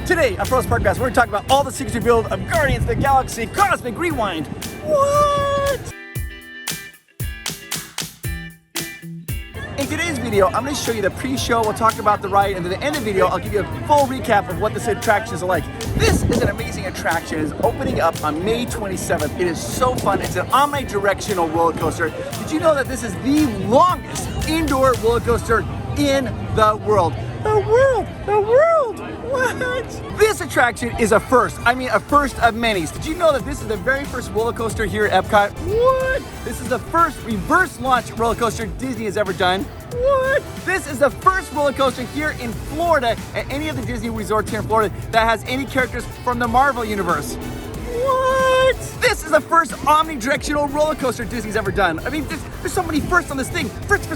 Today on PreShow Podcast, we're going to talk about all the secrets revealed of Guardians of the Galaxy Cosmic Rewind. What? In today's video, I'm going to show you the pre-show, we'll talk about the ride, and at the end of the video, I'll give you a full recap of what this attraction is like. This is an amazing attraction. It's opening up on May 27th. It is so fun. It's an omnidirectional roller coaster. Did you know that this is the longest indoor roller coaster in the world? The world! What? This attraction is a first. I mean, a first of many. Did you know that this is the very first roller coaster here at EPCOT? What? This is the first reverse launch roller coaster Disney has ever done. What? This is the first roller coaster here in Florida at any of the Disney resorts here in Florida that has any characters from the Marvel universe. What? This is the first omnidirectional roller coaster Disney's ever done. I mean, there's so many firsts on this thing. First.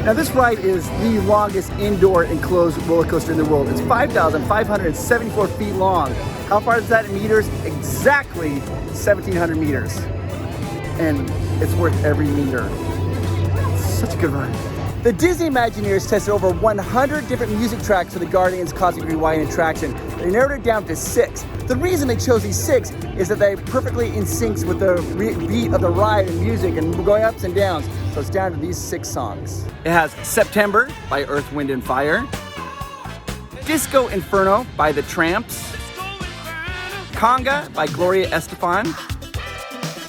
Now this ride is the longest indoor enclosed roller coaster in the world. It's 5,574 feet long. How far is that in meters? Exactly 1,700 meters. And it's worth every meter. It's such a good ride. The Disney Imagineers tested over 100 different music tracks for the Guardians Cosmic Rewind attraction. They narrowed it down to 6. The reason they chose these 6 is that they're perfectly in sync with the beat of the ride and music and going ups and downs. So it's down to these 6 songs. It has September by Earth, Wind & Fire, Disco Inferno by The Tramps, Conga by Gloria Estefan,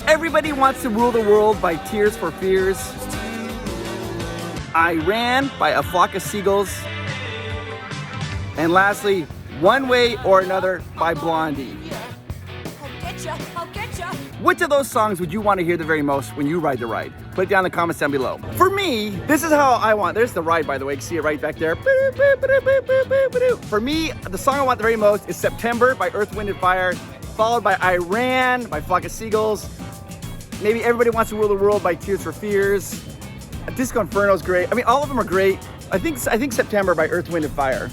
Everybody Wants to Rule the World by Tears for Fears, I Ran by A Flock of Seagulls, and lastly, One Way or Another by Blondie. I'll get ya. Which of those songs would you want to hear the very most when you ride the ride? Put it down in the comments down below. For me, this is how I want. There's the ride, by the way. You can see it right back there. For me, the song I want the very most is September by Earth, Wind & Fire, followed by I Ran by Flock of Seagulls. Maybe Everybody Wants to Rule the World by Tears for Fears. Disco Inferno is great. I mean, all of them are great. I think September by Earth, Wind & Fire.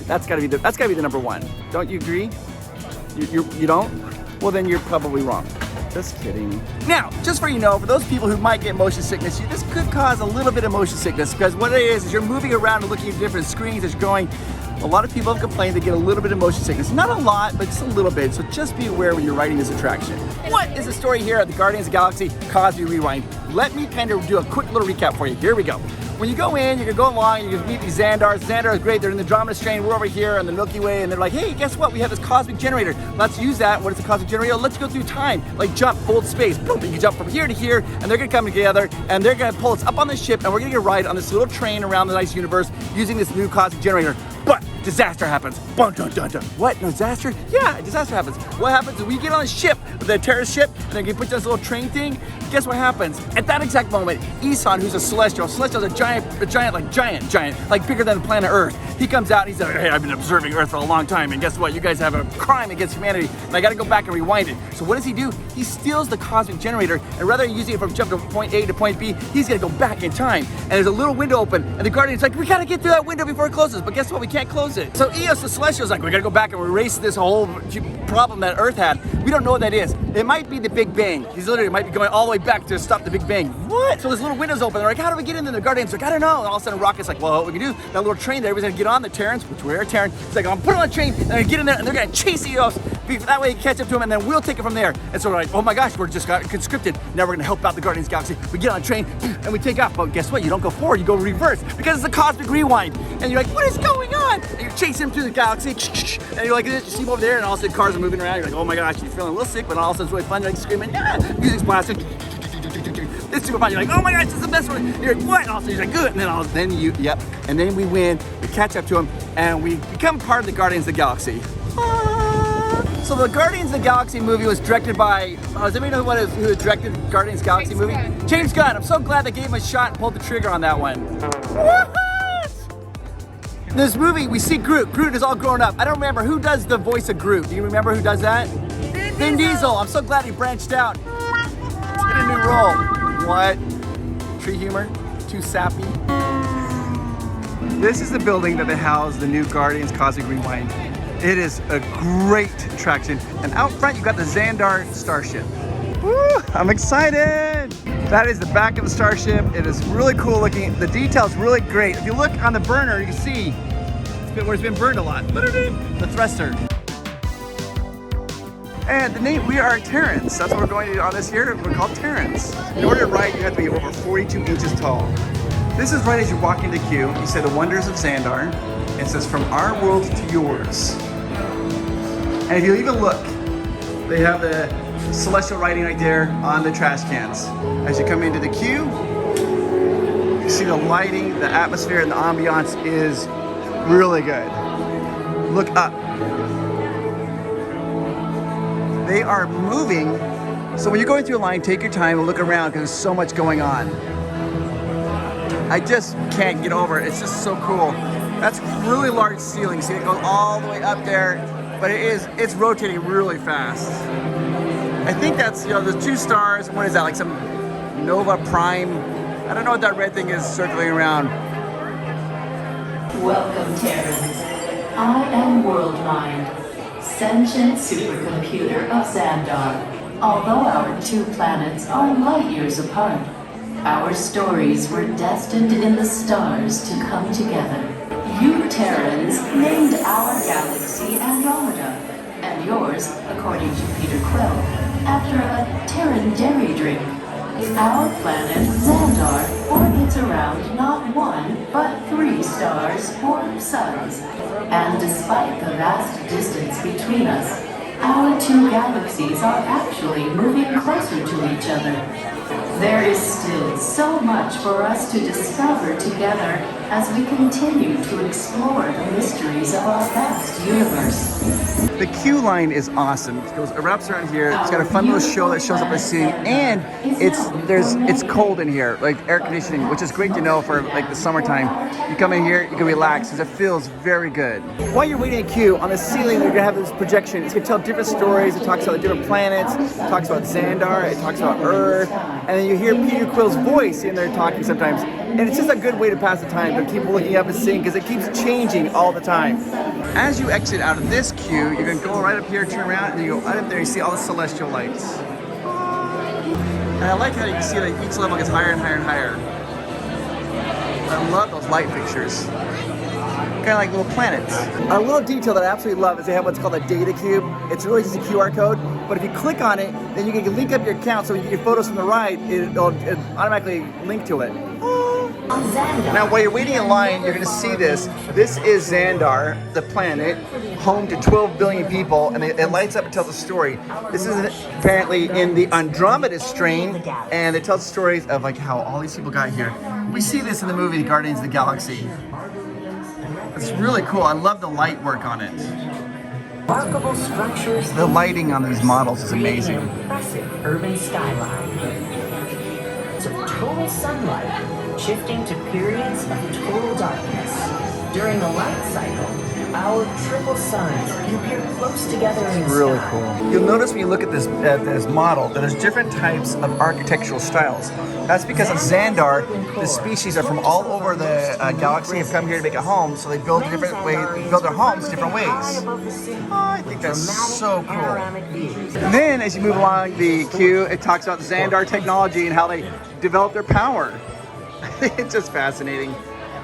That's gotta be the number one. Don't you agree? You don't? Well, then you're probably wrong. Just kidding. Now, just for you know, for those people who might get motion sickness, this could cause a little bit of motion sickness because what it is you're moving around and looking at different screens as you're going. A lot of people have complained they get a little bit of motion sickness. Not a lot, but just a little bit. So just be aware when you're riding this attraction. What is the story here at the Guardians of the Galaxy Cosmic Rewind? Let me kind of do a quick little recap for you. Here we go. When you go in, you're gonna go along, you're gonna meet these Zandars. Zandar is great, they're in the Andromeda Strain, we're over here on the Milky Way, and they're like, hey, guess what? We have this cosmic generator. Let's use that. What is the cosmic generator? Let's go through time, like jump, hold space. Boom, you can jump from here to here, and they're gonna come together, and they're gonna pull us up on the ship, and we're gonna get a ride on this little train around the nice universe using this new cosmic generator. But disaster happens. Bum, dun, dun, dun. What? No disaster? Yeah, disaster happens. What happens is we get on a ship, the terrorist ship, and they're gonna put this little train thing. Guess what happens? At that exact moment, Isan, who's a Celestial, Celestial's a giant, like bigger than the planet Earth. He comes out and he's like, hey, I've been observing Earth for a long time, and guess what? You guys have a crime against humanity, and I gotta go back and rewind it. So what does he do? He steals the cosmic generator, and rather than using it from jump to point A to point B, he's gonna go back in time. And there's a little window open, and the Guardian's like, we gotta get through that window before it closes, but guess what? We can't close it. So Eos, the Celestial's like, we gotta go back and erase this whole problem that Earth had. We don't know what that is. It might be the Big Bang. He's literally might be going all the way back to stop the Big Bang. What? So this little window's open. They're like, how do we get in there? The Guardian's like, I don't know. And all of a sudden, Rocket's like, well, what we can do, that little train there, everybody's gonna get on the Terrans, which we're Terran. He's like, I'm put on the train, and they're gonna get in there, and they're gonna chase Eos. That way, he catch up to him, and then we'll take it from there. And so we're like, oh my gosh, we're just got conscripted. Now we're gonna help out the Guardians of the Galaxy. We get on a train, and we take off. But guess what? You don't go forward, you go reverse, because it's a cosmic rewind. And you're like, what is going on? And you're chasing him through the galaxy, and you're like, you see him over there, and all of a sudden cars are moving around. You're like, oh my gosh, you're feeling a little sick, but all of a sudden it's really fun. You're like screaming, yeah, music's blasting. It's super fun. You're like, oh my gosh, this is the best one. You're like, what? And all of a sudden you're like, good. And then we win, we catch up to him, and we become part of the Guardians of the Galaxy. So the Guardians of the Galaxy movie was directed by, does anybody know who directed the Guardians of the Galaxy movie? James Gunn. I'm so glad they gave him a shot and pulled the trigger on that one. In this movie, we see Groot. Groot is all grown up. I don't remember who does the voice of Groot. Do you remember who does that? Vin Diesel. I'm so glad he branched out. Let's get a new role. What? Tree humor? Too sappy? This is the building that they house the new Guardians Cosmic Rewind. It is a great attraction. And out front, you got the Zandar starship. Woo, I'm excited. That is the back of the starship. It is really cool looking. The detail's really great. If you look on the burner, you can see where it's been burned a lot. The thruster. And the name, we are Terrans. That's what we're going to do on this here. We're called Terrans. In order to ride, you have to be over 42 inches tall. This is right as you walk into queue. You say the wonders of Zandar. It says from our world to yours. And if you even look, they have the celestial writing right there on the trash cans. As you come into the queue, you see the lighting, the atmosphere, and the ambiance is really good. Look up. They are moving, so when you're going through a line, take your time and look around because there's so much going on. I just can't get over it. It's just so cool. That's really large ceiling. See, it goes all the way up there, but it's rotating really fast. I think that's, there's 2 stars. What is that, like some Nova Prime? I don't know what that red thing is circling around. Welcome, Terrans. I am WorldMind, sentient supercomputer of Zandar. Although our 2 planets are light years apart, our stories were destined in the stars to come together. You Terrans named our galaxy Andromeda, and yours, according to Peter Quill, after a Terran dairy drink. Our planet, Zandar, orbits around not 1, but 3 stars or suns. And despite the vast distance between us, our 2 galaxies are actually moving closer to each other. There is still so much for us to discover together as we continue to explore the mysteries of our vast universe. The queue line is awesome. It wraps around here. It's got a fun little show that shows up at scene, and it's cold in here, like air conditioning, which is great to know for like the summertime. You come in here, you can relax because it feels very good. While you're waiting in queue, on the ceiling they're gonna have this projection. It's gonna tell different stories. It talks about the different planets. It talks about Zandar. It talks about Earth, and then you hear Peter Quill's voice in there talking sometimes. And it's just a good way to pass the time, to keep looking up and seeing, because it keeps changing all the time. As you exit out of this queue, you're going to go right up here, turn around, and you go right up there, you see all the celestial lights. And I like how you can see that each level gets higher and higher and higher. I love those light fixtures. Kind of like little planets. A little detail that I absolutely love is they have what's called a data cube. It's really just a QR code, but if you click on it, then you can link up your account so when you get photos from the ride, it'll automatically link to it. Now, while you're waiting in line, you're going to see this. This is Zandar, the planet, home to 12 billion people, and it lights up and tells a story. This is apparently in the Andromeda strain, and it tells stories of like how all these people got here. We see this in the movie Guardians of the Galaxy. It's really cool. I love the light work on it. Remarkable structures. The lighting on these models is amazing. Impressive urban skyline. Of total sunlight, shifting to periods of total darkness. During the light cycle, our triple suns can appear close together in the really sky. cool. You'll notice when you look at this model that there's different types of architectural styles. That's because of Zandar, the species are from all over the galaxy, have come here to make a home, so they build different ways, build their homes different ways. Oh, I think that's so cool. And then as you move along the queue, it talks about Zandar technology and how they develop their power. It's just fascinating.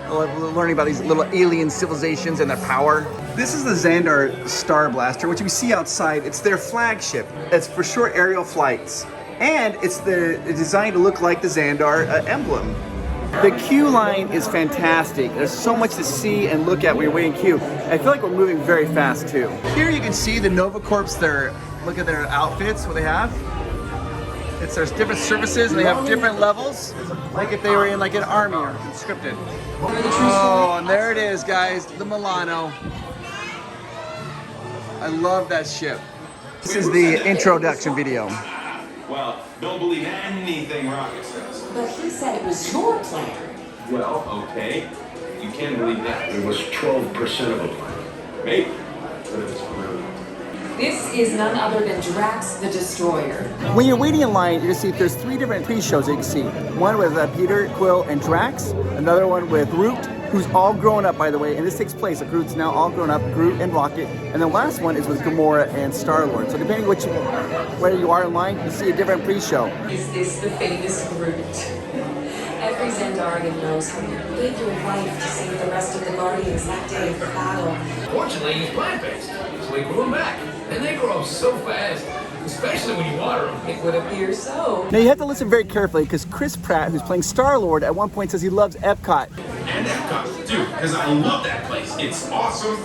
I love learning about these little alien civilizations and their power. This is the Zandar Star Blaster, which we see outside. It's their flagship. It's for short aerial flights. And it's designed to look like the Zandar emblem. The queue line is fantastic. There's so much to see and look at when you're waiting in queue. I feel like we're moving very fast too. Here you can see the Nova Corps, look at their outfits, what they have. There's different services and they have different levels, like if they were in like an army or conscripted. Oh, and there it is, guys, the Moreno. I love that ship. This is the introduction video. Well, don't believe anything Rocket says. But he said it was your plan. Well, okay. You can believe that. It was 12% of a plan. Maybe. But if it's really... This is none other than Drax the Destroyer. When you're waiting in line, you can see there's 3 different pre-shows you can see. One with Peter, Quill, and Drax. Another one with Groot, who's all grown up, by the way. And this takes place, Groot's now all grown up, Groot and Rocket. And the last one is with Gamora and Star-Lord. So depending where you are in line, you see a different pre-show. Is this the famous Groot? Every Zandarian knows how gave your life to save the rest of the Guardians that day of the battle. Fortunately, he's plant-based, so we grew him back. And they grow up so fast, especially when you water them. It would appear so. Now you have to listen very carefully because Chris Pratt, who's playing Star-Lord, at one point says he loves EPCOT. And EPCOT, dude, because I love that place. It's awesome.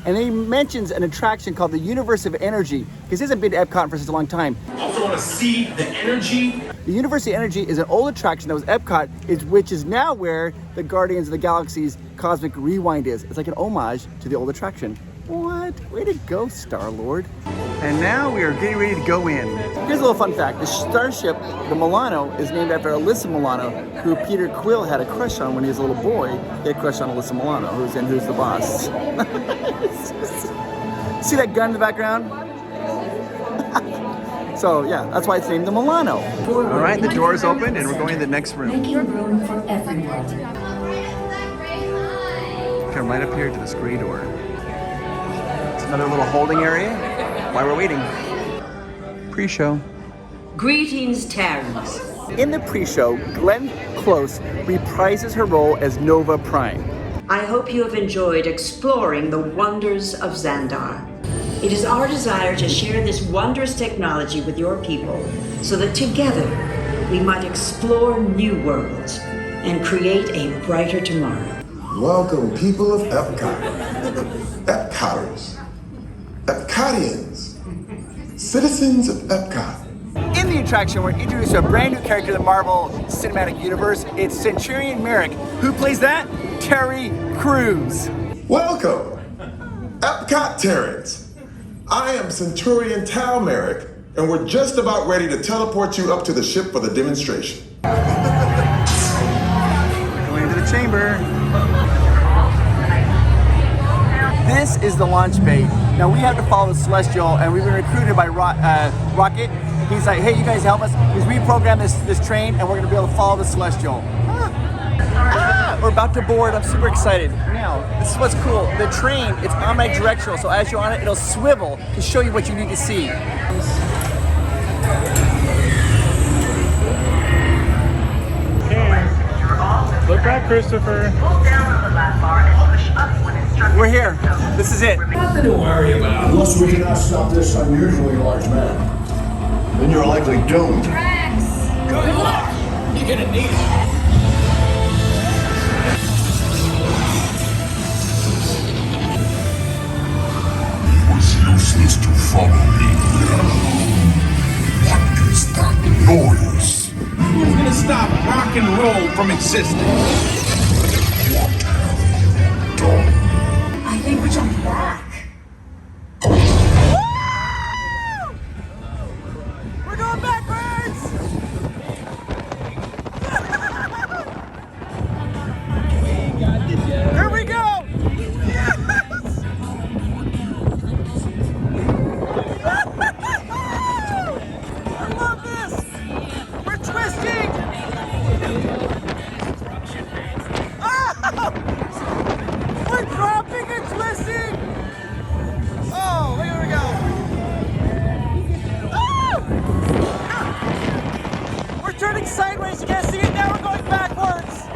And then he mentions an attraction called the Universe of Energy because he hasn't been to EPCOT for such a long time. Also want to see the energy. The Universe of Energy is an old attraction that was EPCOT, which is now where the Guardians of the Galaxy's Cosmic Rewind is. It's like an homage to the old attraction. What? Way to go, Star-Lord. And now we are getting ready to go in. Here's a little fun fact. The starship, the Moreno, is named after Alyssa Milano, who Peter Quill had a crush on when he was a little boy. He had a crush on Alyssa Milano, who's in Who's the Boss. See that gun in the background? So yeah, that's why it's named the Milano. All right, the door is open and we're going to the next room. Making room for everyone. Come right up here to this gray door. It's another little holding area while we're waiting. Pre-show. Greetings, Terrans. In the pre-show, Glenn Close reprises her role as Nova Prime. I hope you have enjoyed exploring the wonders of Zandar. It is our desire to share this wondrous technology with your people so that together we might explore new worlds and create a brighter tomorrow. Welcome, people of EPCOT. EPCOTers. EPCOTians. Citizens of EPCOT. In the attraction, we're introduced to a brand new character in the Marvel Cinematic Universe. It's Centurion Merrick. Who plays that? Terry Crews. Welcome, EPCOT Terrans. I am Centurion Tal Merrick, and we're just about ready to teleport you up to the ship for the demonstration. Going into the chamber. This is the launch bay. Now we have to follow the Celestial, and we've been recruited by Rocket. He's like, hey, you guys help us. He's reprogrammed this train, and we're gonna be able to follow the Celestial. We're about to board. I'm super excited. Now, this is what's cool. The train, it's omnidirectional, so as you're on it, it'll swivel to show you what you need to see. Look back, Christopher. We're here. This is it. Nothing to worry about. Unless we cannot stop this unusually large man, then you're likely doomed. Good luck. You're gonna need it. Useless to follow me. What is that noise? Who's gonna stop rock and roll from existing? What have you done? I think we jumped back. We're going backwards! Here we go! Yes! I love this! We're twisting! Oh! We're dropping and twisting! Oh, here we go! We're turning sideways, you can't see it now, we're going backwards.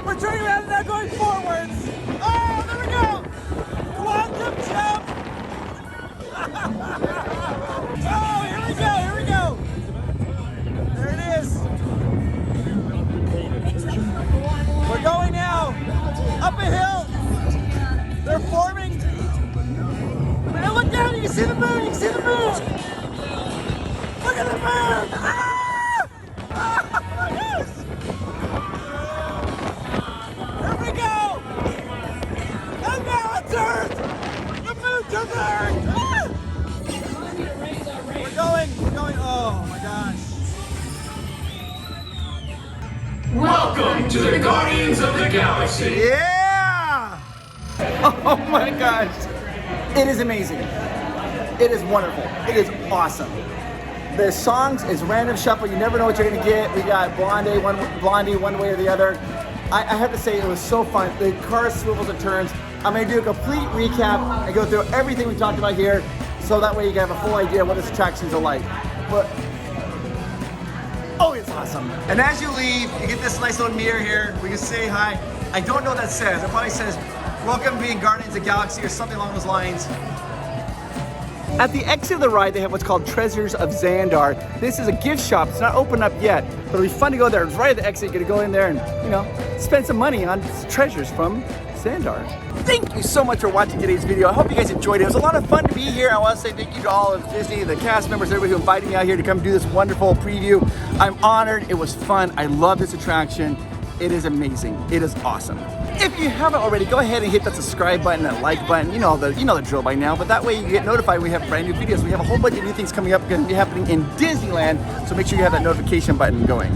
We're turning around and now going forwards. Oh, there we go. Quantum jump. Oh, here we go. There it is. We're going now. Up a hill. They're forming. Now look down, you can see the moon, Look at the moon. Ah! Yes! Here we go! And now it's Earth! The moon to Earth! Ah! We're going, oh my gosh. Welcome to the Guardians of the Galaxy. Yeah! Oh my gosh. It is amazing. It is wonderful. It is awesome. The songs is random shuffle. You never know what you're gonna get. We got Blondie one way or the other. I have to say it was so fun. The car swivels and turns. I'm gonna do a complete recap and go through everything we talked about here, so that way you can have a full idea of what this attractions are like. But oh, it's awesome. And as you leave, you get this nice little mirror here. We can say hi. I don't know what that says. It probably says, welcome being Guardians of the Galaxy or something along those lines. At the exit of the ride, they have what's called Treasures of Zandar. This is a gift shop. It's not open up yet, but it'll be fun to go there. It's right at the exit. You're gonna go in there and, you know, spend some money on treasures from Zandar. Thank you so much for watching today's video. I hope you guys enjoyed it. It was a lot of fun to be here. I want to say thank you to all of Disney, the cast members, everybody who invited me out here to come do this wonderful preview. I'm honored. It was fun. I love this attraction. It is amazing. It is awesome. If you haven't already, go ahead and hit that subscribe button, that like button. You know the drill by now, but that way you get notified when we have brand new videos. We have a whole bunch of new things coming up, going to be happening in Disneyland, so make sure you have that notification button going.